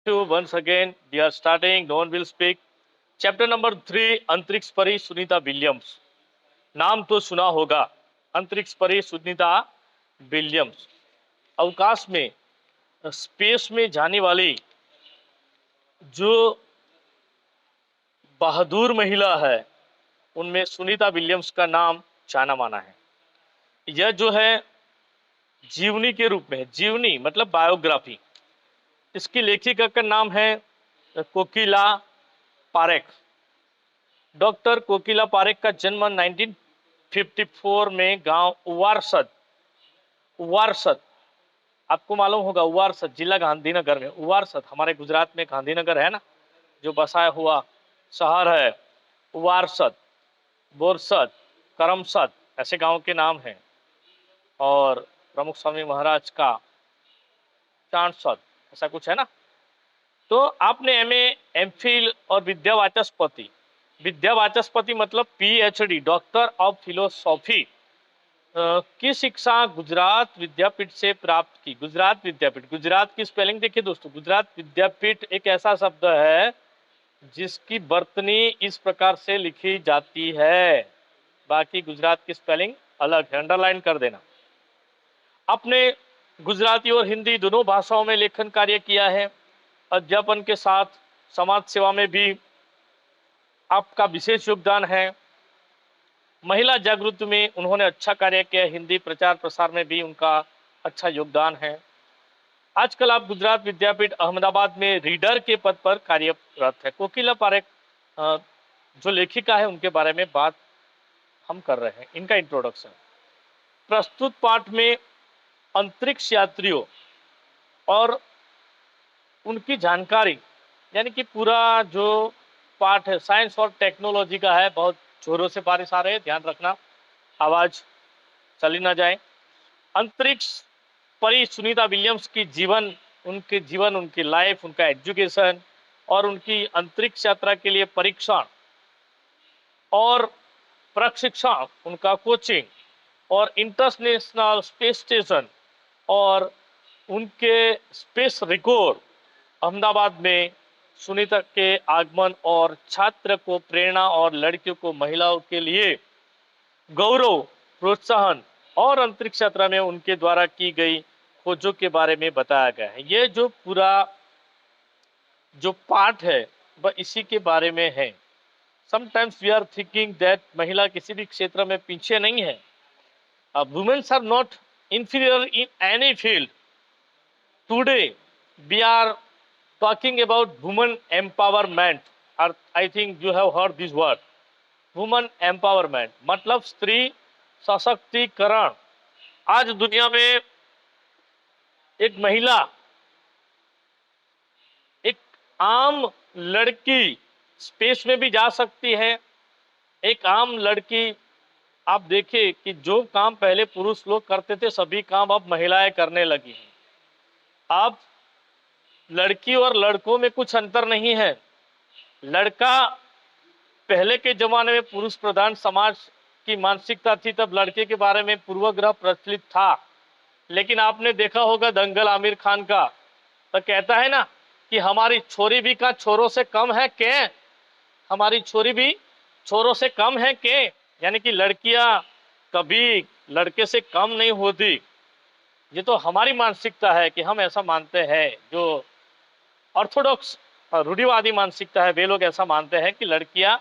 Once again, we are starting. No one will speak. Chapter number 3 अंतरिक्ष परी Sunita Williams. नाम तो सुना होगा, अंतरिक्ष परी सुनीता विलियम्स। अवकाश में, स्पेस में जाने वाली जो बहादुर महिला है, उनमें सुनीता विलियम्स का नाम जाना माना है। यह जो है जीवनी के रूप में है, जीवनी मतलब बायोग्राफी। इसकी लेखिका का नाम है कोकिला पारेख। डॉक्टर कोकिला पारेख का जन्म 1954 में गांव उवारसद, उवारसद आपको मालूम होगा, उवारसद जिला गांधीनगर में। उवारसद हमारे गुजरात में गांधीनगर है ना, जो बसाया हुआ शहर है। उवारसद, बोरसद, करमसद ऐसे गांव के नाम हैं। और प्रमुख स्वामी महाराज का चांदसद ऐसा कुछ है ना। तो आपने एमए, एमफिल और विद्यावाचस्पति, विद्यावाचस्पति मतलब पीएचडी, डॉक्टर ऑफ फिलोसॉफी की शिक्षा गुजरात विद्यापीठ से प्राप्त की। गुजरात विद्यापीठ, गुजरात की स्पेलिंग देखिए दोस्तों। गुजरात विद्यापीठ एक ऐसा शब्द है जिसकी वर्तनी इस प्रकार से लिखी जाती है, बाकी गुजरात की स्पेलिंग अलग है, अंडरलाइन कर देना। आपने गुजराती और हिंदी दोनों भाषाओं में लेखन कार्य किया है। अध्यापन के साथ समाज सेवा में भी आपका विशेष योगदान है। महिला जागृति में उन्होंने अच्छा कार्य किया। हिंदी प्रचार प्रसार में भी उनका अच्छा योगदान है। आजकल आप गुजरात विद्यापीठ अहमदाबाद में रीडर के पद पर कार्यरत है। कोकिला पारेख जो लेखिका है, उनके बारे में बात हम कर रहे हैं, इनका इंट्रोडक्शन। प्रस्तुत पाठ में अंतरिक्ष यात्रियों और उनकी जानकारी, यानी कि पूरा जो पाठ है साइंस और टेक्नोलॉजी का है। बहुत जोरों से बारिश आ रहे हैं, ध्यान रखना, आवाज चली ना जाए। अंतरिक्ष परी सुनीता विलियम्स की जीवन, उनकी लाइफ, उनका एजुकेशन और उनकी अंतरिक्ष यात्रा के लिए परीक्षण और प्रशिक्षण, उनका कोचिंग और इंटरनेशनल स्पेस स्टेशन और उनके स्पेस रिकॉर्ड, अहमदाबाद में सुनीता के आगमन और छात्र को प्रेरणा और लड़कियों को, महिलाओं के लिए गौरव, प्रोत्साहन और अंतरिक्ष यात्रा में उनके द्वारा की गई खोजों के बारे में बताया गया है। ये जो पूरा जो पाठ है वह इसी के बारे में है। Sometimes we are thinking that महिला किसी भी क्षेत्र में पीछे नहीं है। Women's are not inferior in any field. Today we are talking about women empowerment, or I think you have heard this word, women empowerment मतलब स्त्री सशक्तिकरण। आज दुनिया में एक महिला, एक आम लड़की स्पेस में भी जा सकती है। एक आम लड़की, आप देखिए कि जो काम पहले पुरुष लोग करते थे, सभी काम अब महिलाएं करने लगी हैं। अब लड़की और लड़कों में कुछ अंतर नहीं है। लड़का, पहले के जमाने में पुरुष प्रधान समाज की मानसिकता थी, तब लड़के के बारे में पूर्वाग्रह प्रचलित था। लेकिन आपने देखा होगा दंगल आमिर खान का, तो कहता है ना कि हमारी छोरी भी का छोरों से कम है के, हमारी छोरी भी छोरों से कम है के, यानी कि लड़कियां कभी लड़के से कम नहीं होती। ये तो हमारी मानसिकता है कि हम ऐसा मानते हैं, जो ऑर्थोडॉक्स रूढ़िवादी मानसिकता है, वे लोग ऐसा मानते हैं कि लड़कियां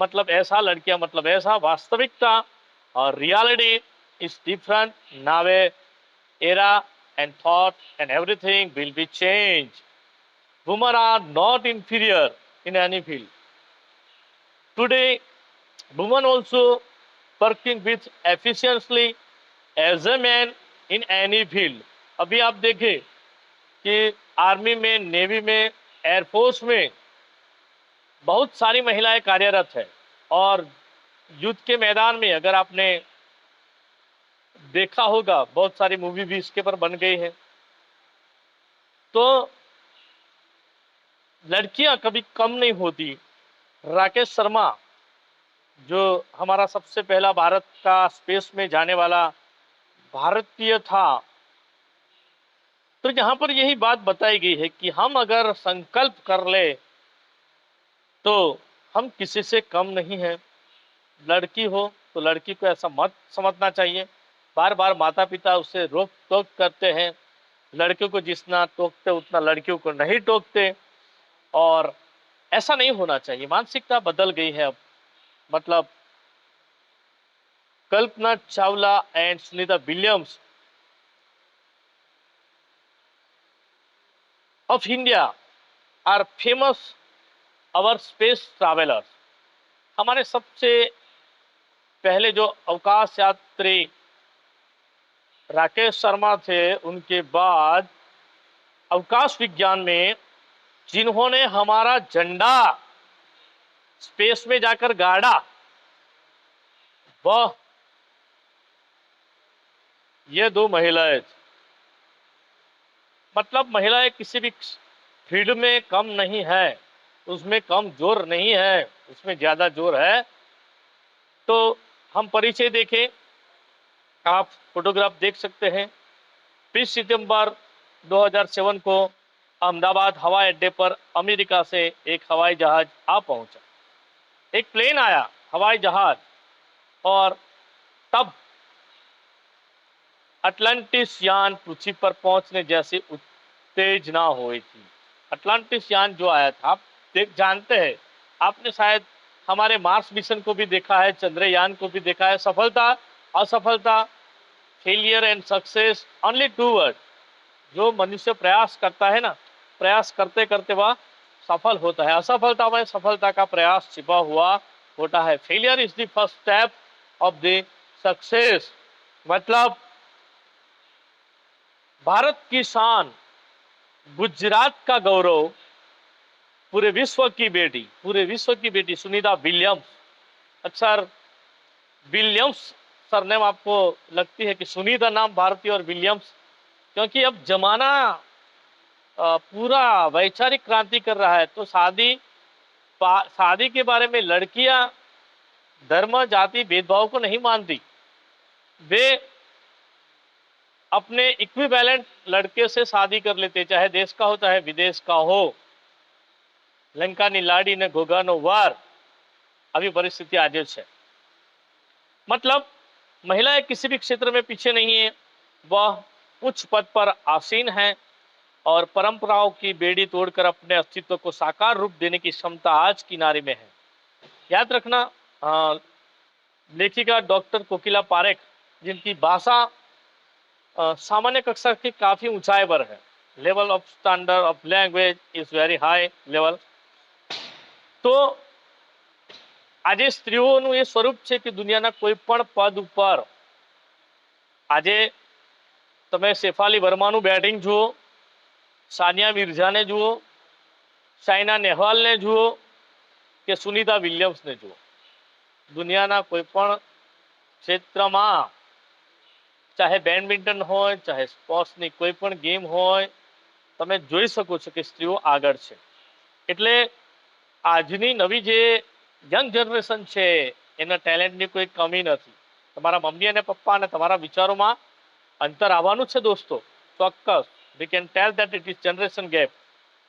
मतलब ऐसा, लड़कियां मतलब ऐसा। वास्तविकता और रियलिटी इज डिफरेंट। नावे era and thought and everything will be changed. Women are not inferior in any field. Today, women also working with efficiently as a man in any field. अभी आप देखें कि आर्मी में, navy में, air force में बहुत सारी महिलाएं कार्यरत है। और युद्ध के मैदान में अगर आपने देखा होगा, बहुत सारी मूवी भी इसके पर बन गई है। तो लड़कियां कभी कम नहीं होती। राकेश शर्मा, जो हमारा सबसे पहला भारत का स्पेस में जाने वाला भारतीय था, तो यहाँ पर यही बात बताई गई है कि हम अगर संकल्प कर ले तो हम किसी से कम नहीं है। लड़की हो तो लड़की को ऐसा मत समझना चाहिए। बार बार माता पिता उससे रोक टोक करते हैं, लड़कियों को जितना टोकते उतना लड़कियों को नहीं टोकते, और ऐसा नहीं होना चाहिए। मानसिकता बदल गई है अब। मतलब Kalpana Chawla and Sunita Williams of India are famous our space travellers. हमारे सबसे पहले जो अवकाश यात्री राकेश शर्मा थे, उनके बाद अवकाश विज्ञान में जिन्होंने हमारा झंडा स्पेस में जाकर गाड़ा, वह ये दो महिलाएं। मतलब महिलाएं किसी भी फील्ड में कम नहीं है, उसमें कम जोर नहीं है, उसमें ज्यादा जोर है। तो हम परिचय देखें, आप फोटोग्राफ देख सकते हैं। 20 सितंबर 2007 को अहमदाबाद हवाई अड्डे पर अमेरिका से एक हवाई जहाज आ पहुंचा। एक प्लेन आया, हवाई जहाज, और तब अटलांटिस यान पृथ्वी पर पहुंचने जैसी उत्तेजना हुई थी। अटलांटिस यान जो आया था, आप जानते हैं, आपने शायद हमारे मार्स मिशन को भी देखा है, चंद्रयान को भी देखा है। सफलता, असफलता, failure and success, only two word. जो मनुष्य प्रयास करता है ना, प्रयास करते करते वह सफल होता है। असफलता में सफलता का प्रयास छिपा हुआ होता है। Failure is the first step of the success. मतलब भारत की शान, गुजरात का गौरव, पूरे विश्व की बेटी सुनीता विलियम्स। अक्सर विलियम्स सरनेम आपको लगती है कि सुनीता नाम भारतीय और विलियम्स, क्योंकि अब जमाना पूरा वैचारिक क्रांति कर रहा है। तो शादी के बारे में लड़कियां धर्म जाति भेदभाव को नहीं मानती। वे अपने इक्विवेलेंट लड़के से शादी कर लेते, चाहे देश का हो चाहे विदेश का हो। लंका नी लाड़ी ने घोघानो वार, अभी परिस्थिति आज है। मतलब महिलाएं किसी भी क्षेत्र में पीछे नहीं है, वह उच्च पद पर आसीन है और परंपराओं की बेड़ी तोड़कर अपने अस्तित्व को साकार रूप देने की क्षमता आज की नारी में है। याद रखना, लेखिका डॉक्टर कोकिला पारेख, जिनकी भाषा सामान्य कक्षा की काफी ऊंचाई पर है। Level of standard of language is very high level. તો આજે સ્ત્રીઓનું એ સ્વરૂપ છે કે દુનિયાના કોઈ પણ પદ ઉપર આજે તમે શેફાલી વર્માનું બેટિંગ જુઓ, સાનિયા મિર્ઝાને જુઓ, સાયના નેહવાલને જુઓ કે સુનીતા વિલિયમ્સને જુઓ, દુનિયાના કોઈ પણ ક્ષેત્રમાં, ચાહે બેડમિન્ટન હોય, ચાહે સ્પોર્ટ્સની કોઈ પણ ગેમ હોય, તમે જોઈ શકો છો કે સ્ત્રીઓ આગળ છે. એટલે આજની નવી જે યંગ જનરેશન છે એના ટેલેન્ટની કોઈ કમી નથી. તમારા મમ્મી અને પપ્પા અને તમારા વિચારોમાં અંતર આવવાનું છે દોસ્તો, ચોક્કસ. We can tell that it is generation gap,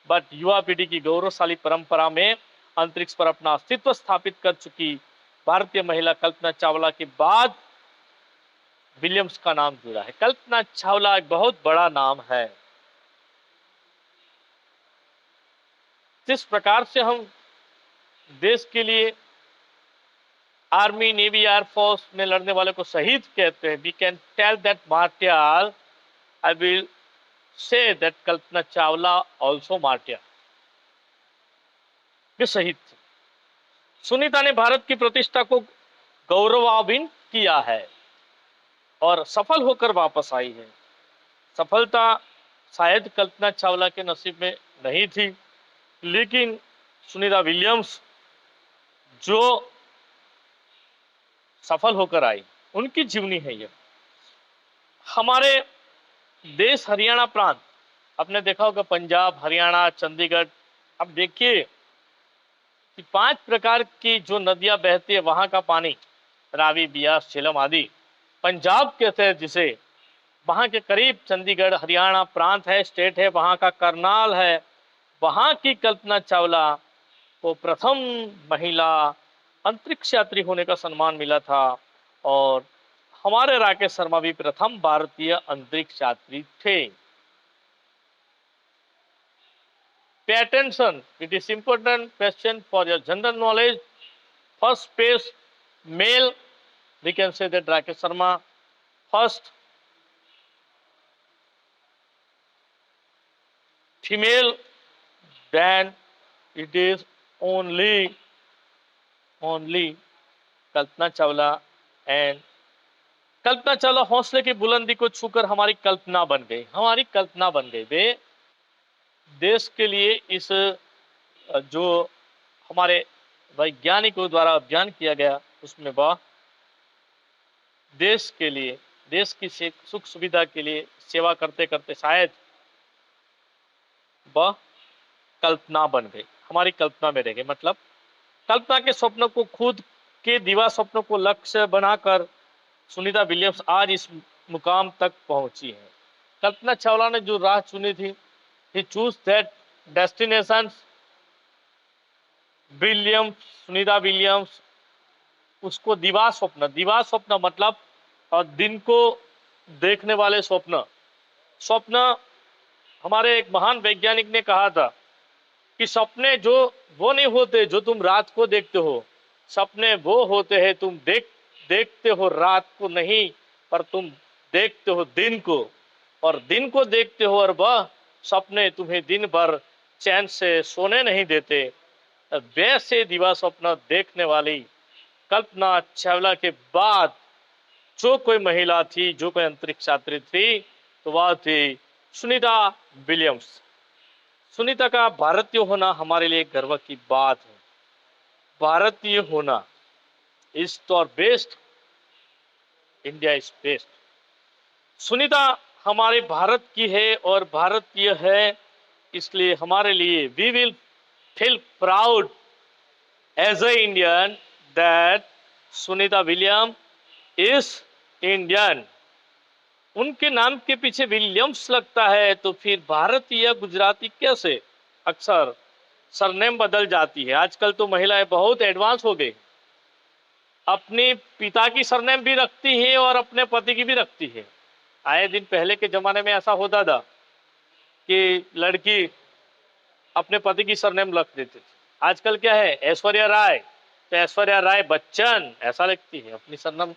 but युवा पीढ़ी की गौरवशाली परंपरा में अंतरिक्ष पर अपना अस्तित्व स्थापित कर चुकी भारतीय महिला कल्पना चावला के बाद विलियम्स का नाम जुड़ा है। कल्पना चावला एक बहुत बड़ा नाम है। जिस प्रकार से हम देश के लिए आर्मी, नेवी, एयरफोर्स में लड़ने वाले को शहीद कहते हैं, we can tell that martial, I will say that Kalpana Chawla also martial, वे शहीद थे। सुनीता ने भारत की प्रतिष्ठा को गौरवान्वित किया है और सफल होकर वापस आई है। सफलता शायद कल्पना चावला के नसीब में नहीं थी, लेकिन सुनीता विलियम्स जो सफल होकर आई, उनकी जीवनी है ये। हमारे देश हरियाणा प्रांत, आपने देखा होगा पंजाब, हरियाणा, चंडीगढ़, अब देखिए कि 5 प्रकार की जो नदियां बहती है, वहां का पानी रावी, बियास, झेलम आदि, पंजाब कहते हैं जिसे, वहाँ के करीब चंडीगढ़ हरियाणा प्रांत है, स्टेट है, वहाँ का करनाल है। वहाँ की कल्पना चावला को प्रथम महिला अंतरिक्ष यात्री होने का सम्मान मिला था। और हमारे राकेश शर्मा भी प्रथम भारतीय अंतरिक्ष यात्री थे। Pay attention, it is important question for your general knowledge. First space male, we can say that Rakesh Sharma. First female, then it is only Kalpana Chawla. And Kalpana Chawla हौसले की बुलंदी को छूकर हमारी कल्पना बन गई, हमारी कल्पना बन गई। वे देश के लिए इस जो हमारे वैज्ञानिकों द्वारा अभियान किया गया उसमें वह देश के लिए, देश की सुख सुविधा के लिए सेवा करते करते शायद वह कल्पना बन गई, हमारी कल्पना में रह गई। मतलब कल्पना के स्वप्नों को, खुद के दीवा स्वप्नों को लक्ष्य बनाकर सुनीता विलियम्स आज इस मुकाम तक पहुंची है। कल्पना चावला ने जो राह चुनी थी, he choose that destination. Williams, Sunita Williams, उसको दीवा स्वप्न मतलब और दिन को देखने वाले स्वप्न। स्वप्न, हमारे एक महान वैज्ञानिक ने कहा था कि सपने जो वो नहीं होते जो तुम रात को देखते हो, सपने वो होते हैं तुम देखते हो रात को नहीं, पर तुम देखते हो दिन को, और दिन को देखते हो और वह सपने तुम्हें दिन भर चैन से सोने नहीं देते। वैसे दिवा स्वप्न देखने वाली कल्पना चावला के बाद जो कोई महिला थी, जो कोई अंतरिक्ष यात्री थी, तो वह थी सुनीता विलियम्स। सुनीता का भारतीय होना हमारे लिए गर्व की बात है। भारतीय होना इज तो best, India is best. Sunita हमारे भारत की है और भारतीय है, इसलिए हमारे लिए we will feel proud as a Indian that Sunita William is Indian. उनके नाम के पीछे विलियम्स लगता है तो फिर भारतीय गुजराती कैसे? अक्सर सरनेम बदल जाती है। आजकल तो महिलाएं बहुत एडवांस हो गई, अपने पिता की सरनेम भी रखती है और अपने पति की भी रखती है। आए दिन पहले के जमाने में ऐसा होता था कि लड़की अपने पति की सरनेम रख देती थी। आजकल क्या है, ऐश्वर्या राय तो ऐश्वर्या राय बच्चन ऐसा लिखती है, अपनी सरनेम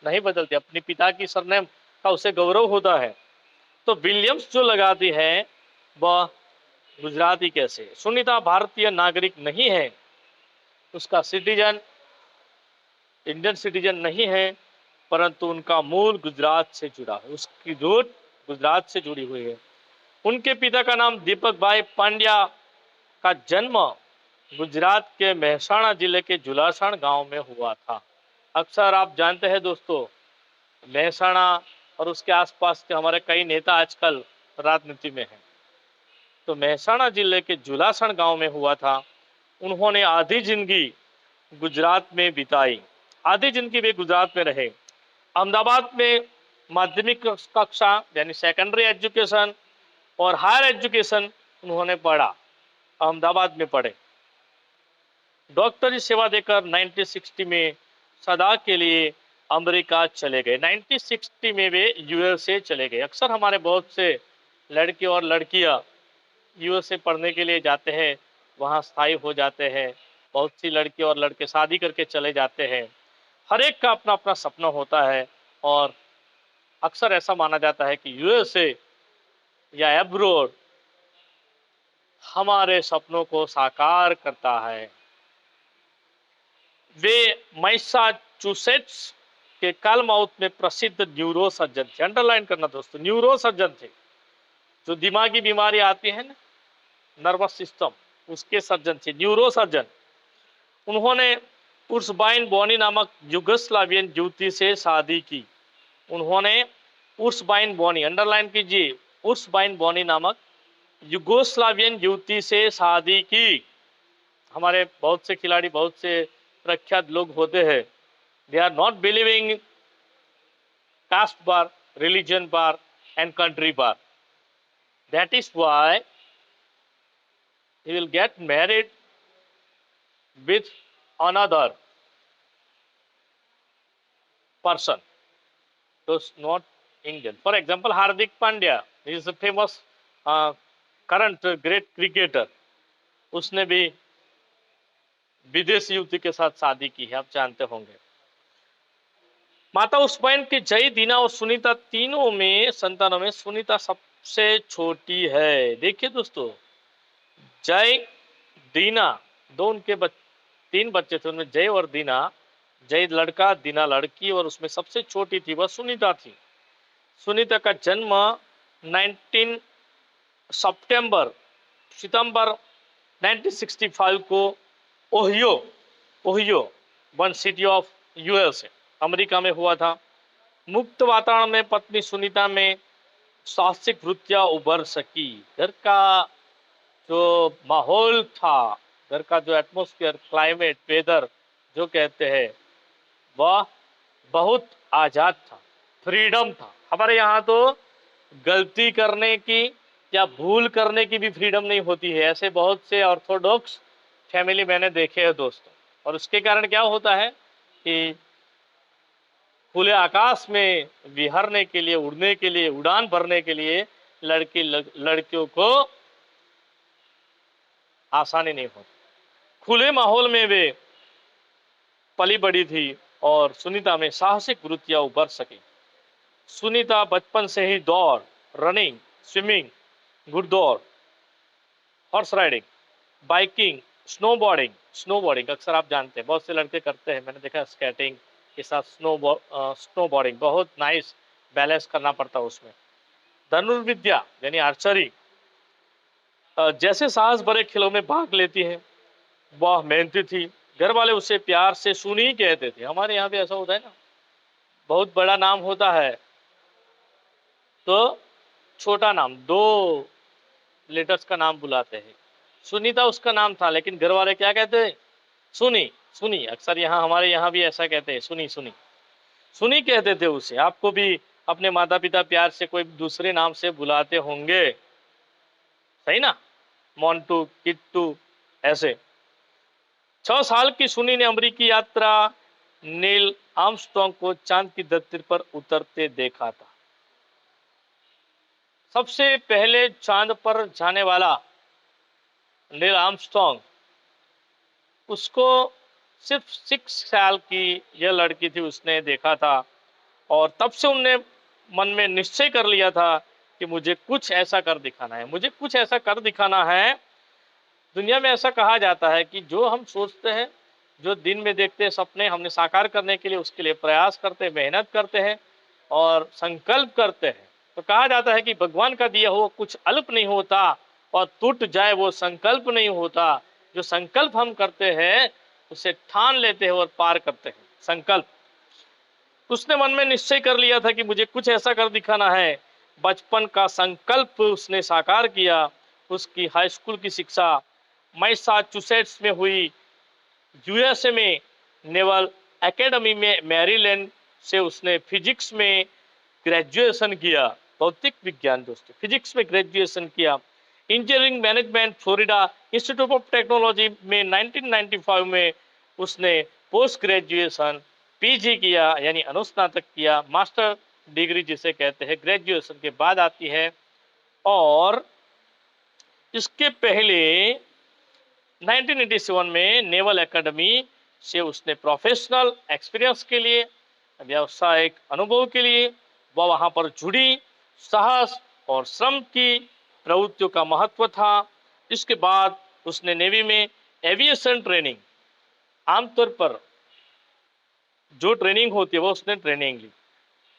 नहीं बदलती, अपनी पिता की सरनेम का उसे गौरव होता है। तो विलियम्स जो लगाती है वह गुजराती कैसे? सुनीता भारतीय नागरिक नहीं है, उसका सिटीजन इंडियन सिटीजन नहीं है, परंतु उनका मूल गुजरात से जुड़ा है, उसकी रूट गुजरात से जुड़ी हुई है। उनके पिता का नाम दीपक भाई पांड्या, का जन्म गुजरात के मेहसाणा जिले के जुलासण गांव में हुआ था। अक्सर आप जानते हैं दोस्तों, मेहसाणा और उसके आसपास के हमारे कई नेता आजकल राजनीति में हैं। तो मेहसाणा जिले के जुलासण गांव में हुआ था। उन्होंने आधी जिंदगी गुजरात में बिताई, आधी जिंदगी वे गुजरात में रहे। अहमदाबाद में माध्यमिक कक्षा यानी सेकेंडरी एजुकेशन और हायर एजुकेशन उन्होंने पढ़ा, अहमदाबाद में पढ़े। डॉक्टरी सेवा देकर 1960 में सदा के लिए अमेरिका चले गए। 1960 में वे यूएसए चले गए। अक्सर हमारे बहुत से लड़के और लड़कियां यूएसए पढ़ने के लिए जाते हैं, वहाँ स्थायी हो जाते हैं। बहुत सी लड़की और लड़के शादी करके चले जाते हैं। हर एक का अपना अपना सपना होता है और अक्सर ऐसा माना जाता है कि यूएसए या एब्रोड हमारे सपनों को साकार करता है। वे मैसाचुसेट्स के कालमाउथ में प्रसिद्ध न्यूरो सर्जन थे। अंडरलाइन करना दोस्तों, न्यूरो सर्जन थे। जो दिमागी बीमारी आती है ना, नर्वस सिस्टम, उसके सर्जन थे, न्यूरो सर्जन। उन्होंने उर्सबाइन बॉनी नामक युगोस्लावियन युवती से शादी की। उन्होंने उर्सबाइन बॉनी, अंडरलाइन कीजिए, उर्सबाइन बॉनी नामक युगोस्लावियन युवती से शादी की। हमारे बहुत से खिलाड़ी, बहुत से प्रख्यात लोग होते हैं, they are not believing caste पर, रिलीजन पर, and country bar. That is why he will get married with another person, those not Indian. For example, Hardik Pandya, he is a famous current great cricketer. उसने भी विदेशी युवती के साथ शादी की है, आप जानते होंगे। माता उस्मान की जय, दीना और सुनीता तीनों में संतानों में सुनीता सबसे छोटी है। देखिए दोस्तों, जय, दीना, दो उनके तीन बच्चे थे, उनमें जय और दीना। जय लड़का, दीना लड़की, और उसमें सबसे छोटी थी वह सुनीता थी। सुनीता का जन्म 19 सितंबर 1965 को Ohio one city of USA America में हुआ था। मुक्त वातावरण में पत्नी सुनीता में साहसिक वृत्तियां उभर सकी। घर का जो माहौल था, घर का जो एटमॉस्फेयर, क्लाइमेट, वेदर जो कहते हैं, वह बहुत आजाद था, फ्रीडम था। हमारे यहाँ तो गलती करने की या भूल करने की भी फ्रीडम नहीं होती है। ऐसे बहुत से ऑर्थोडॉक्स फैमिली मैंने देखे हैं दोस्तों, और उसके कारण क्या होता है कि खुले आकाश में विहरने के लिए, उड़ने के लिए, उड़ान भरने के लिए लड़कियों को आसानी नहीं होती। खुले माहौल में वे पली बड़ी थी और सुनीता में साहसिक वृत्तियां उभर सकी। सुनीता बचपन से ही दौड़, रनिंग, स्विमिंग, घुड़दौड़, हॉर्स राइडिंग, बाइकिंग, स्नोबोर्डिंग अक्सर आप जानते हैं, बहुत से लड़के करते हैं, मैंने देखा स्केटिंग के साथ स्नोबोर्डिंग, बहुत नाइस, बैलेंस करना पड़ता है उसमें। धनुर्विद्या यानी आर्चरी जैसे साहस भरे खेलों में भाग लेती है। वह मेहनती थी, घर वाले उसे प्यार से सुनी कहते थे। हमारे यहाँ भी ऐसा होता है ना, बहुत बड़ा नाम होता है तो छोटा नाम, 2 लेटर्स का नाम बुलाते हैं। सुनीता उसका नाम था, लेकिन घर वाले क्या कहते हैं? सुनी, सुनी। अक्सर यहाँ, हमारे यहाँ भी ऐसा कहते हैं, सुनी, सुनी, सुनी कहते थे उसे। आपको भी अपने माता पिता प्यार से कोई दूसरे नाम से बुलाते होंगे, सही ना? मोंटू, किट्टू, ऐसे। 6 साल की सुनी ने अमेरिकी यात्रा नील आर्मस्ट्रांग को चांद की धरती पर उतरते देखा था। सबसे पहले चांद पर जाने वाला नील आर्मस्ट्रांग, उसको सिर्फ 6 साल की यह लड़की थी, उसने देखा था, और तब से उनने मन में निश्चय कर लिया था कि मुझे कुछ ऐसा कर दिखाना है, मुझे कुछ ऐसा कर दिखाना है। दुनिया में ऐसा कहा जाता है कि जो हम सोचते हैं, जो दिन में देखते हैं सपने, हमने साकार करने के लिए उसके लिए प्रयास करते हैं, मेहनत करते हैं और संकल्प करते हैं, तो कहा जाता है कि भगवान का दिया हुआ कुछ अल्प नहीं होता, और टूट जाए वो संकल्प नहीं होता। जो संकल्प हम करते हैं उसे ठान लेते हैं और पार करते हैं। संकल्प, उसने मन में निश्चय कर लिया था कि मुझे कुछ ऐसा कर दिखाना है। बचपन का संकल्प उसने साकार किया। उसकी हाई स्कूल की शिक्षा मैसाचुसेट्स में हुई। यूएसए में नेवल एकेडमी में मैरीलैंड से उसने फिजिक्स में ग्रेजुएशन किया, भौतिक विज्ञान दोस्तों, फिजिक्स में ग्रेजुएशन किया। Engineering management Florida institute of technology में 1995 में उसने पोस्ट ग्रेजुएशन पीजी किया, यानी अनुस्नातक किया। मास्टर डिग्री जिसे कहते हैं ग्रेजुएशन के बाद आती है। और इसके पहले 1987 में नेवल एकेडमी से उसने प्रोफेशनल एक्सपीरियंस के लिए, व्यावसायिक अनुभव के लिए वह वहां पर जुड़ी। साहस और श्रम की प्रवृत्तियों का महत्व था। इसके बाद उसने नेवी में एविएशन ट्रेनिंग, आमतौर पर जो ट्रेनिंग होती है वो उसने ट्रेनिंग ली।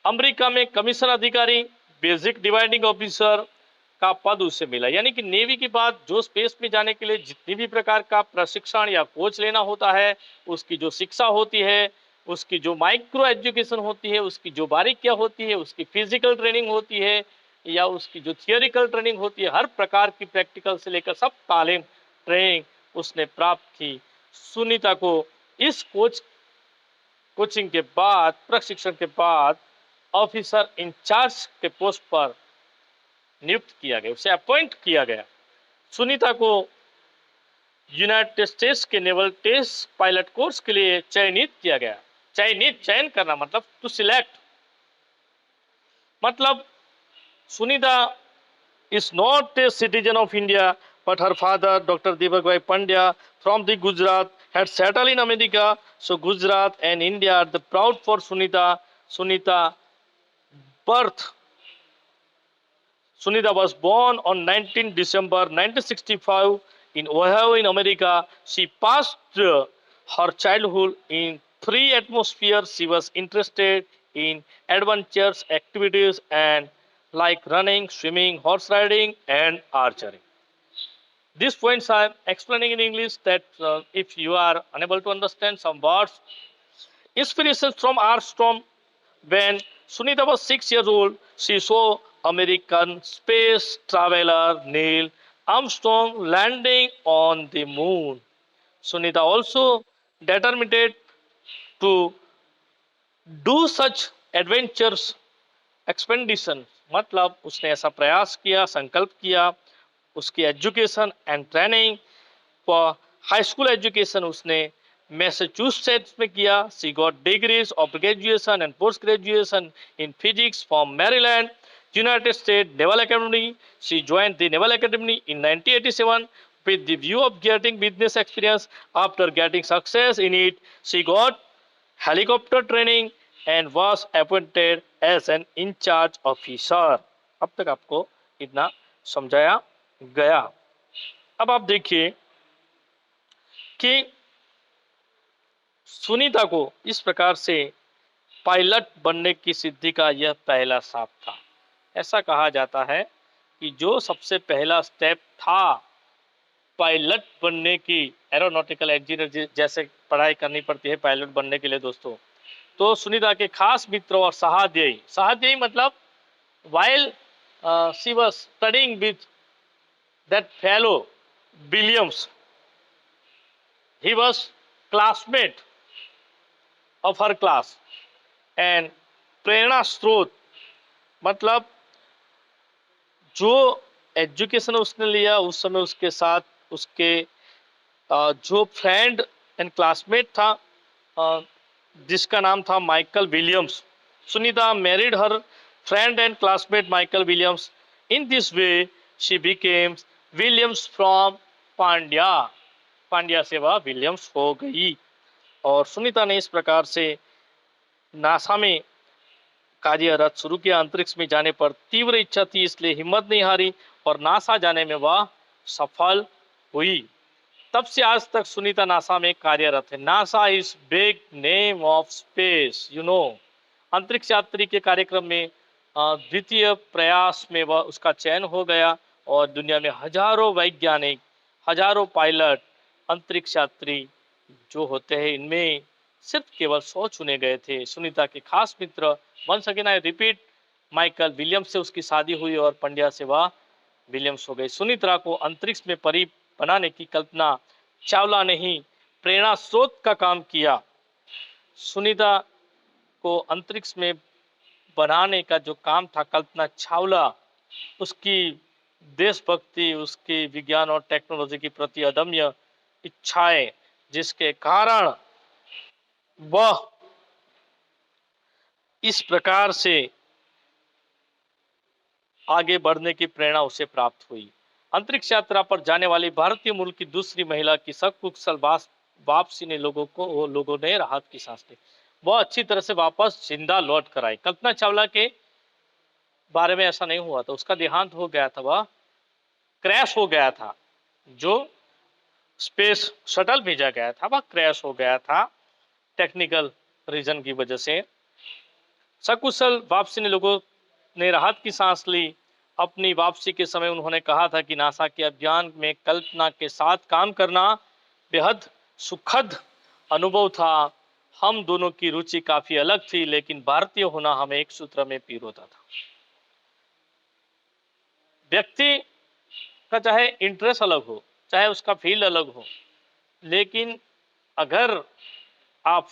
अमेरिका में कमीशन अधिकारी, बेसिक डिवाइडिंग ऑफिसर का पद उसे मिला। यानी कि नेवी के बाद जो स्पेस में जाने के लिए जितनी भी प्रकार का प्रशिक्षण या कोच लेना होता है, उसकी जो शिक्षा होती है, उसकी जो माइक्रो एजुकेशन होती है, उसकी जो बारीकियां होती है, उसकी फिजिकल ट्रेनिंग होती है या उसकी जो थियोरिकल ट्रेनिंग होती है, हर प्रकार की प्रैक्टिकल से लेकर सब तालीम ट्रेनिंग उसने प्राप्त की। सुनीता को इस कोचिंग के बाद, प्रशिक्षण के बाद ऑफिसर इंचार्ज के पोस्ट पर नियुक्त किया गया, उसे अपॉइंट किया गया। सुनीता को यूनाइटेड स्टेट्स के नेवल टेस्ट पायलट कोर्स के लिए चयनित किया गया। चयन करना मतलब टू सिलेक्ट। मतलब Sunita is not a citizen of India, but her father, Dr. Deepak Bhai Pandya, from the Gujarat, had settled in America. So Gujarat and India are the proud for Sunita. Sunita birth. Sunita was born on 19 December 1965 in Ohio in America. She passed her childhood in free atmosphere. She was interested in adventurous activities and like running, swimming, horse riding, and archery. These points I am explaining in English that if you are unable to understand some words, inspirations from Armstrong. When Sunita was 6 years old, she saw American space traveler Neil Armstrong landing on the moon. Sunita also determined to do such adventures expedition मतलब उसने ऐसा प्रयास किया, संकल्प किया। उसकी education and training for high school education उसने Massachusetts में किया। She got degrees of graduation and post graduation in physics from Maryland United state naval academy. She joined the naval academy in 1987 with the view of getting business experience. After getting success in it, she got helicopter training and was appointed as an in charge officer. अब तक आपको इतना समझाया गया। अब आप देखिए कि सुनीता को इस प्रकार से पायलट बनने की सिद्धि का यह पहला साप था। ऐसा कहा जाता है कि जो सबसे पहला स्टेप था पायलट बनने की, एरोनॉटिकल इंजीनियर जैसे पढ़ाई करनी पड़ती है पायलट बनने के लिए दोस्तों, तो सुनीता के खास मित्र और सहाध्यायी मतलब while she was studying with that fellow Williams, he was classmate of her class and प्रेरणा स्रोत मतलब जो एजुकेशन उसने लिया उस समय उसके साथ उसके जो फ्रेंड एंड क्लासमेट था जिसका नाम था Michael Williams. Sunita married her friend and classmate Michael Williams. In this way she becomes Williams from Pandya. Pandya से वह विलियम्स हो गई और सुनीता ने इस प्रकार से नासा में कार्यरत शुरू किया। अंतरिक्ष में जाने पर तीव्र इच्छा थी इसलिए हिम्मत नहीं हारी और नासा जाने में वह सफल हुई। तब से आज तक सुनीता नासा में कार्यरत है। NASA is big name of space, you know. अंतरिक्ष यात्री के कार्यक्रम में द्वितीय प्रयास में वह उसका चयन हो गया और दुनिया में हजारों वैज्ञानिक, हजारों पायलट, अंतरिक्ष यात्री जो होते हैं इनमें सिर्फ केवल 100 चुने गए थे। सुनीता के खास मित्र once again I repeat Michael Williams से उसकी शादी हुई और पंड्या से वह विलियम्स हो गई। सुनीता को अंतरिक्ष में परी बनाने की कल्पना चावला ने ही प्रेरणा स्रोत का काम किया। सुनीता को अंतरिक्ष में बनाने का जो काम था कल्पना चावला, उसकी देशभक्ति, उसकी विज्ञान और टेक्नोलॉजी के प्रति अदम्य इच्छाएं जिसके कारण वह इस प्रकार से आगे बढ़ने की प्रेरणा उसे प्राप्त हुई। अंतरिक्ष यात्रा पर जाने वाली भारतीय मूल की दूसरी महिला की सकुशल वापसी ने लोगों ने राहत की सांस ली। वह अच्छी तरह से वापस जिंदा लौट कर आई। कल्पना चावला के बारे में ऐसा नहीं हुआ था, उसका देहांत हो गया था, वह क्रैश हो गया था। जो स्पेस शटल भेजा गया था वह क्रैश हो गया था टेक्निकल रीजन की वजह से। सकुशल वापसी ने लोगों ने राहत की सांस ली। अपनी वापसी के समय उन्होंने कहा था कि नासा के अभियान में कल्पना के साथ काम करना बेहद सुखद अनुभव था। हम दोनों की रुचि काफी अलग थी लेकिन भारतीय होना हमें एक सूत्र में पिरोता था। व्यक्ति का चाहे इंटरेस्ट अलग हो, चाहे उसका फील्ड अलग हो, लेकिन अगर आप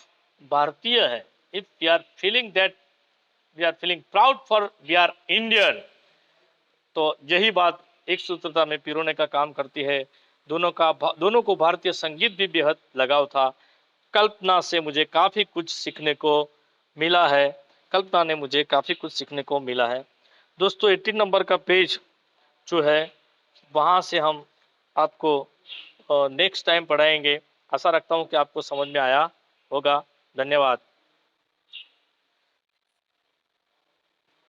भारतीय है, if we are feeling that we are feeling proud for we are Indian, तो यही बात एक सूत्रता में पिरोने का काम करती है। दोनों को भारतीय संगीत भी बेहद लगाव था। कल्पना से मुझे काफ़ी कुछ सीखने को मिला है। कल्पना ने मुझे काफ़ी कुछ सीखने को मिला है। दोस्तों 18 नंबर का पेज जो है वहाँ से हम आपको नेक्स्ट टाइम पढ़ाएंगे। आशा रखता हूँ कि आपको समझ में आया होगा। धन्यवाद।